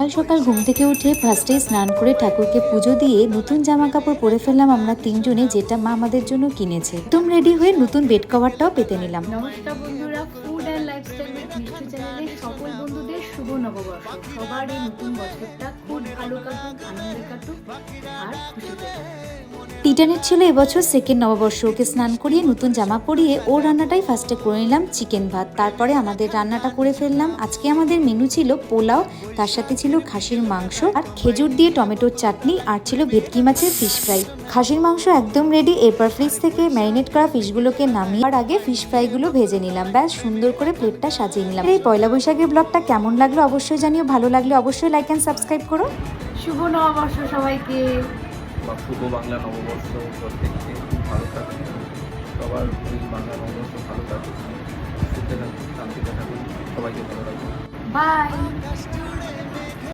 সকাল সকাল ঘুম থেকে উঠে ফার্স্টেই স্নান করে ঠাকুরকে পুজো দিয়ে নতুন জামা কাপড় পরে ফেললাম আমরা তিনজনে, যেটা মা আমাদের জন্য কিনেছে। একদম রেডি হয়ে নতুন বেড কভারটাও পেতে নিলাম। নমস্কার বন্ধুরা, ফুড অ্যান্ড লাইফস্টাইল উইথ মিষ্টি চ্যানেলে সকল বন্ধুদের শুভ নববর্ষ। সবার এই নতুন বছরটা খুব ভালো কাটুক, আনন্দে কাটুক আর খুশিতে কাটুক। টিটানের ছিল এবছর সেকেন্ড নববর্ষ। ওকে স্নান করিয়ে নতুন জামা পরিয়ে ওর রান্নাটাই ফার্স্টে করে নিলাম, চিকেন ভাত। তারপরে আমাদের রান্নাটা করে ফেললাম। আজকে আমাদের মেনু ছিল পোলাও, তার সাথে ছিল খাসির মাংস আর খেজুর দিয়ে টমেটোর চাটনি, আর ছিল ভেটকি মাছের ফিশ ফ্রাই। খাসির মাংস একদম রেডি। এরপর ফ্রিজ থেকে ম্যারিনেট করা ফিশগুলোকে নামিয়ে আর আগে ফিশ ফ্রাইগুলো ভেজে নিলাম। ব্যাস সুন্দর করে প্লেটটা সাজিয়ে নিলাম। এই পয়লা বৈশাখের ব্লগটা কেমন লাগলো অবশ্যই জানিও। ভালো লাগলে অবশ্যই লাইক অ্যান্ড সাবস্ক্রাইব করো। শুভ নববর্ষ সবাইকে। শুভ বাংলা নববর্ষ প্রত্যেককে খুব ভালো থাকুন, সবার ওই বাংলা নববর্ষ ভালো থাকুন, সুখে থাকুন, শান্তিতে থাকুন, সবাইকে ভালো রাখুন। বাই।